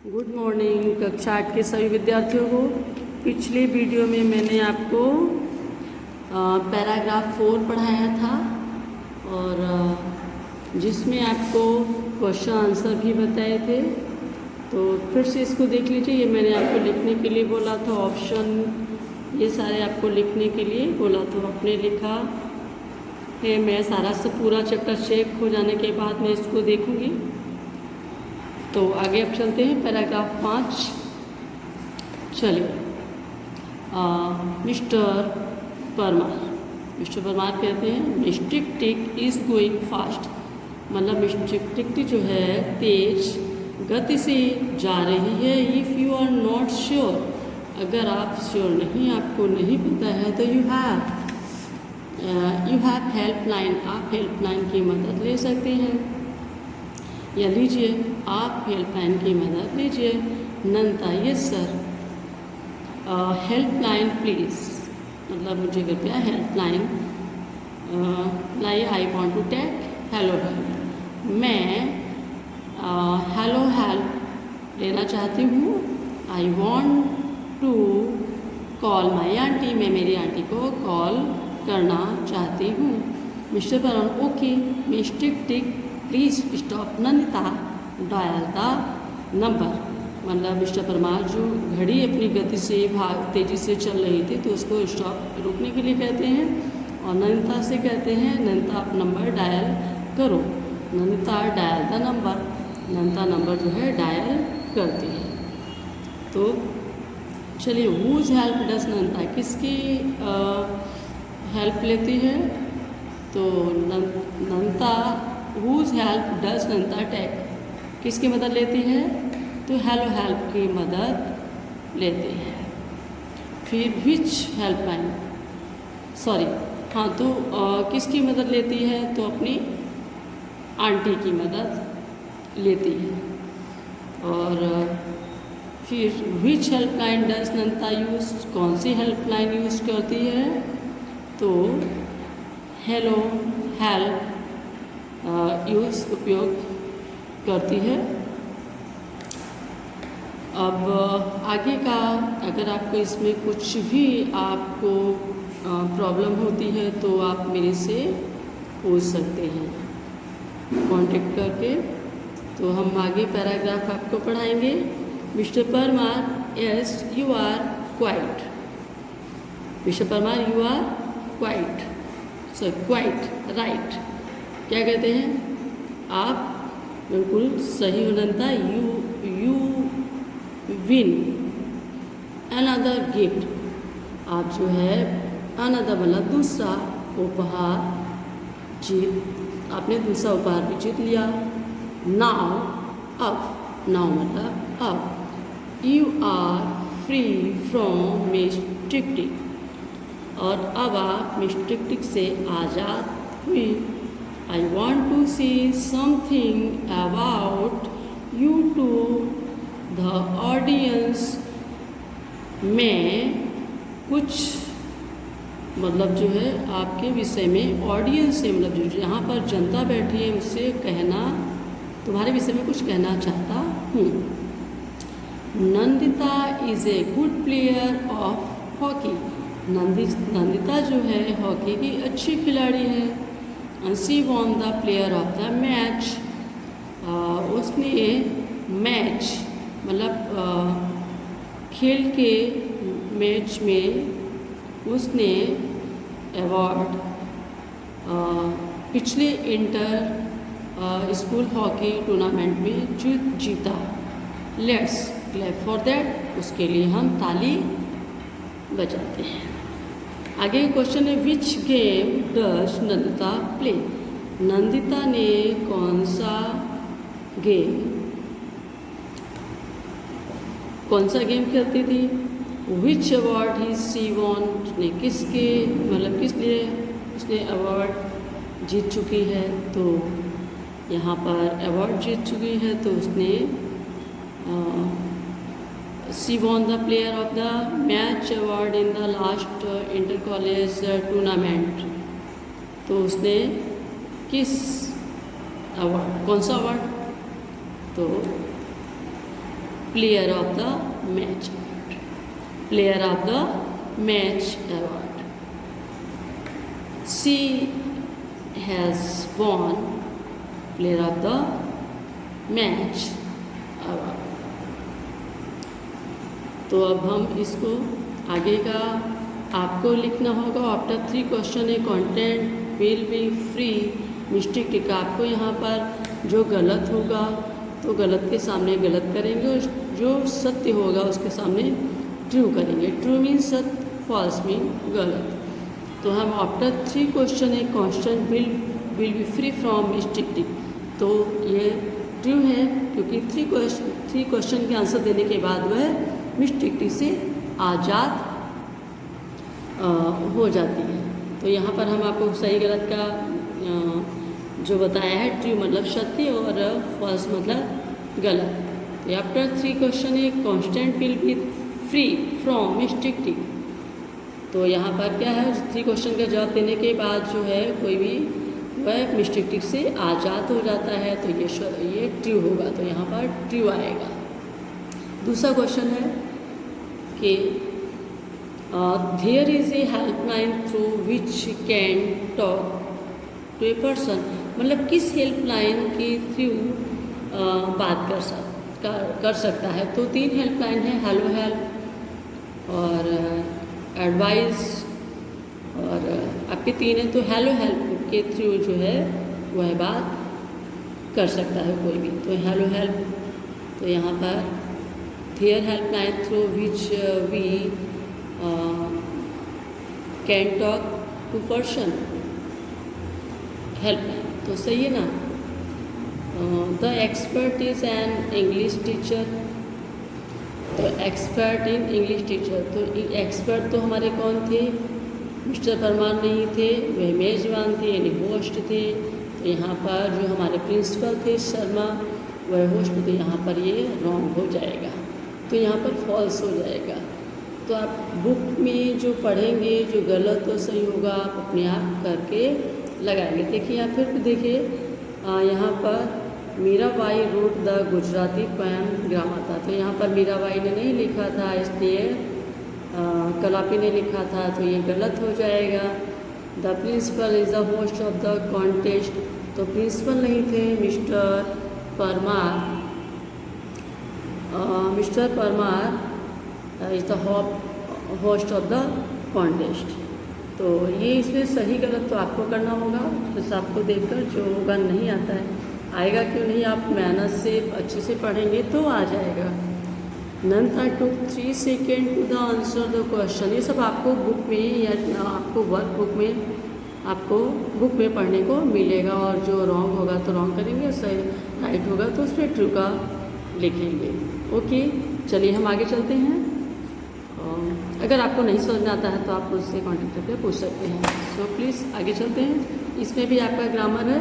Good morning कक्षा 8 के सभी विद्यार्थियों को। पिछले वीडियो में मैंने आपको पैराग्राफ 4 पढ़ाया था और जिसमें आपको क्वेश्चन आंसर भी बताए थे। तो फिर से इसको देख लीजिए। ये मैंने आपको लिखने के लिए बोला था, ऑप्शन ये सारे आपको लिखने के लिए बोला था, आपने लिखा है। मैं सारा से पूरा चैप्टर चेक हो जाने के बाद मैं इसको देखूँगी। तो आगे अब चलते हैं पैराग्राफ 5। चलिए, मिस्टर परमार कहते हैं mystic tick is going fast. मतलब मिस्टिक टिक जो है तेज गति से जा रही है। If you are not sure, अगर आप श्योर नहीं, आपको नहीं पता है, तो यू हैव हेल्पलाइन, आप हेल्पलाइन की मदद ले सकते हैं या लीजिए, आप हेल्पलाइन की मदद लीजिए। Nanda, yes sir, helpline please, मतलब मुझे कृपया helpline I want to take hello help, मैं हेलो हेल्प लेना चाहती हूँ। I want to call my aunty, मैं मेरी आंटी को कॉल करना चाहती हूँ। Mister Parmar, okay mystic tick please stop Nandita dial the number. मतलब मिस्टर परमार जो घड़ी अपनी गति से तेज़ी से चल रही थी, तो उसको स्टॉप रोकने के लिए कहते हैं और नंदिता से कहते हैं नंदिता आप नंबर डायल करो। Nandita dial the number, Nandita number जो है डायल करती है। तो चलिए, हुज हेल्प डज नंदिता, किसकी हेल्प लेती है? तो Nandita whose help does Nandita take, किसकी मदद लेती है? तो हेलो हेल्प की मदद लेती है। फिर विच हेल्पलाइन, सॉरी हाँ, तो किसकी मदद लेती है? तो अपनी आंटी की मदद लेती है। और फिर विच हेल्पलाइन डज नंदिता यूज़, कौन सी हेल्पलाइन यूज़ करती है? तो हेलो हेल्प यूज़ उपयोग करती है। अब आगे का, अगर आपको इसमें कुछ भी आपको प्रॉब्लम होती है तो आप मेरे से पूछ सकते हैं कांटेक्ट करके। तो हम आगे पैराग्राफ आपको पढ़ाएंगे। Mister Parmar, yes you are quite, mister Parmar you are quite, so quite right, क्या कहते हैं? आप बिल्कुल सही हो Nandita. You win another gift, आप जो है अनदर मतलब दूसरा उपहार जीत, आपने दूसरा उपहार भी जीत लिया। नाउ, अब, नाउ मतलब अब, you are free from mistake tick, और अब आप मिस्टिक टिक से आज़ाद हुई। I want to say something about you to the audience, मैं कुछ मतलब जो है आपके विषय में, ऑडियंस से मतलब जो यहाँ पर जनता बैठी है उससे कहना, तुम्हारे विषय में कुछ कहना चाहता हूँ। Nandita is a good player of hockey, Nandita जो है हॉकी की अच्छी खिलाड़ी है। She won the player of the match, उसने मैच मतलब खेल के मैच में उसने अवार्ड पिछले इंटर स्कूल हॉकी टूर्नामेंट में जीता। लेट्स क्लैप फॉर दैट, उसके लिए हम ताली बजाते हैं। आगे क्वेश्चन है which game does Nandita play, Nandita ने कौन सा गेम खेलती थी? Which award he C von, उसने किसके मतलब किस लिए उसने अवार्ड जीत चुकी है? तो यहाँ पर अवार्ड जीत चुकी है, तो उसने She won the player of the match award in the last inter college tournament, तो उसने किस अवार्ड, कौन सा अवार्ड? तो player of the match award. Player of the match award. She has won player of the match award. तो अब हम इसको आगे का आपको लिखना होगा. After 3 question a content will be free mistake tick. आपको यहाँ पर जो गलत होगा तो गलत के सामने गलत करेंगे और जो सत्य होगा उसके सामने ट्रू करेंगे. ट्रू मीन सत्य, फॉल्स मीन गलत. तो हम after 3 question a constant will be free from mistake tick. तो ये ट्रू है क्योंकि 3 क्वेश्चन के आंसर देने के बाद वह मिस्टेक टिक से आज़ाद हो जाती है. तो यहाँ पर हम आपको सही गलत का जो बताया है, ट्रू मतलब सत्य और फॉल्स मतलब गलत. तो after 3 question a constant will be free from mistake tick. तो यहाँ पर क्या है, 3 क्वेश्चन का जवाब देने के बाद जो है कोई भी वह मिस्टेक टिक से आज़ाद हो जाता है. तो ये ट्रू होगा. तो यहाँ पर ट्रू आएगा. दूसरा क्वेश्चन है कि there is a helpline through which can talk to a person. मतलब किस हेल्पलाइन के थ्रू बात कर सकता है. तो 3 हेल्पलाइन है, हेलो हेल्प और एडवाइस और आपके 3 है. तो हेलो हेल्प के थ्रू जो है वह बात कर सकता है कोई भी. तो हेलो हेल्प. तो यहाँ पर there helpline through which we can talk to person. Helpline तो सही है ना. The expert is an English teacher. तो एक्सपर्ट इन इंग्लिश टीचर. तो एक्सपर्ट तो हमारे कौन थे, मिस्टर परमार नहीं थे, वे मेज़बान थे यानी होस्ट थे. तो यहाँ पर जो हमारे प्रिंसिपल थे शर्मा वह होस्ट थे. यहाँ पर ये रॉन्ग हो जाएगा. तो यहाँ पर फॉल्स हो जाएगा. तो आप बुक में जो पढ़ेंगे जो गलत और सही होगा आप अपने आप करके लगाएंगे. देखिए यहाँ फिर देखिए यहाँ पर Mirabai wrote the Gujarati poem ग्रामाता. तो यहाँ पर मीराबाई ने नहीं लिखा था, इसलिए कलापी ने लिखा था. तो ये गलत हो जाएगा. The principal is the host of the contest. तो प्रिंसिपल नहीं थे mister Parmar. Mister Parmar is the host of the contest. तो ये इसमें सही गलत तो आपको करना होगा. बस आपको देखकर जो होगा नहीं आता है आएगा क्यों नहीं. आप मेहनत से अच्छे से पढ़ेंगे तो आ जाएगा. Nantha took 3 second to the answer the question. ये सब आपको बुक में या आपको वर्क बुक में आपको बुक में पढ़ने को मिलेगा. और जो रॉन्ग होगा तो रॉन्ग करेंगे, सही राइट होगा तो उसमें ट्रू का लिखेंगे. ओके चलिए हम आगे चलते हैं. अगर आपको नहीं समझ में आता है तो आप मुझसे कांटेक्ट करके पूछ सकते हैं. सो प्लीज़ आगे चलते हैं. इसमें भी आपका ग्रामर है.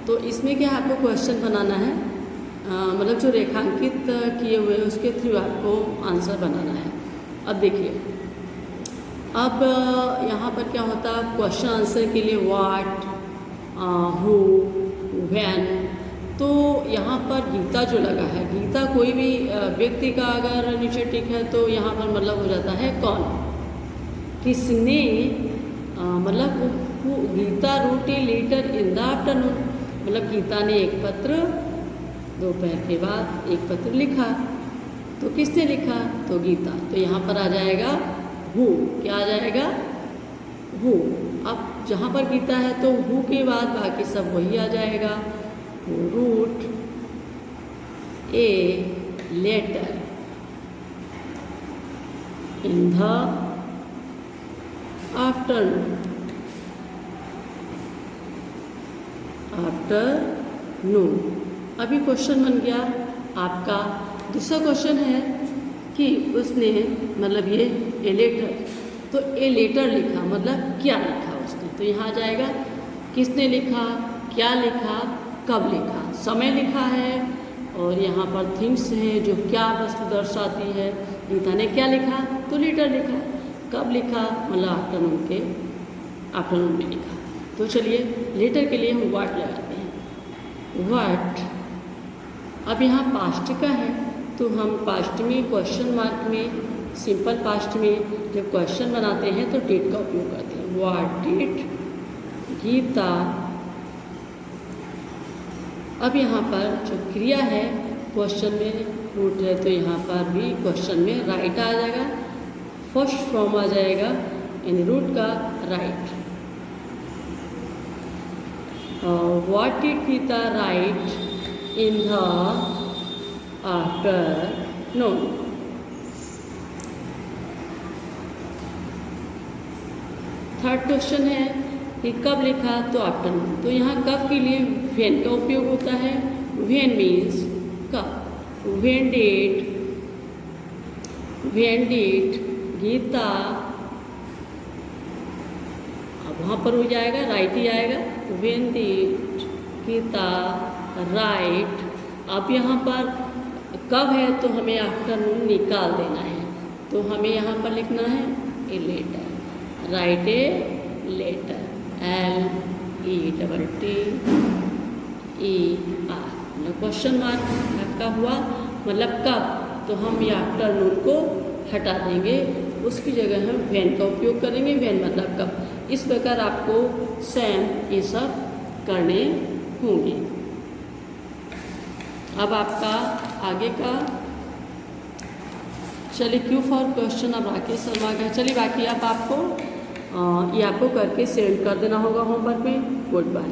तो इसमें क्या आपको क्वेश्चन बनाना है, मतलब जो रेखांकित किए हुए उसके थ्रू आपको आंसर बनाना है. अब देखिए अब यहाँ पर क्या होता है, क्वेश्चन आंसर के लिए व्हाट, हु, व्हेन. तो यहाँ पर गीता जो लगा है, गीता कोई भी व्यक्ति का अगर नीचे टिक है तो यहाँ पर मतलब हो जाता है कौन, किसने. मतलब Geeta wrote a letter in the afternoon. मतलब गीता ने एक पत्र दोपहर के बाद एक पत्र लिखा. तो किसने लिखा, तो गीता. तो यहाँ पर आ जाएगा हु. क्या आ जाएगा, हु. अब जहाँ पर गीता है तो हु के बाद बाकी सब वही आ जाएगा. Wrote a letter in the afternoon. अभी क्वेश्चन बन गया आपका. दूसरा क्वेश्चन है कि उसने मतलब ये ए लेटर, तो ए लेटर लिखा मतलब क्या लिखा उसने. तो यहाँ आ जाएगा किसने लिखा, क्या लिखा, कब लिखा. समय लिखा है और यहाँ पर थिंग्स है जो क्या वस्तु दर्शाती है. गीता ने क्या लिखा, तो लेटर लिखा. कब लिखा, मतलब आफ्टरनून में लिखा. तो चलिए लेटर के लिए हम व्हाट लगाते हैं. व्हाट. अब यहाँ पास्ट का है तो हम पास्ट में क्वेश्चन मार्क में सिंपल पास्ट में जब क्वेश्चन बनाते हैं तो डिड का उपयोग करते हैं। What did Geeta. अब यहाँ पर जो क्रिया है क्वेश्चन में रूट है तो यहाँ पर भी क्वेश्चन में राइट आ जाएगा, फर्स्ट फॉर्म आ जाएगा इन रूट का write. What did Geeta write in the afternoon. Third question है कि कब लिखा तो आफ्टरनून। तो यहाँ कब के लिए व्हेन का उपयोग होता है। व्हेन मीन्स कब। व्हेन डिड गीता, अब वहाँ पर हो जाएगा राइट ही आएगा। When did Geeta write. अब यहाँ पर कब है तो हमें आफ्टरनून निकाल देना है, तो हमें यहाँ पर लिखना है a letter. Write a letter, LETTER, मतलब क्वेश्चन मार्क आपका हुआ मतलब कब, तो हम ये आफ्टरनून को हटा देंगे, उसकी जगह हम व्हेन का उपयोग करेंगे। व्हेन मतलब कब। इस प्रकार आपको सेम ये सब करने होंगे। अब आपका आगे का चलिए क्यू फॉर क्वेश्चन अब राकेश शर्मा का। चलिए बाकी अब आपको ये आपको करके सेंड कर देना होगा होमवर्क में। Good bye.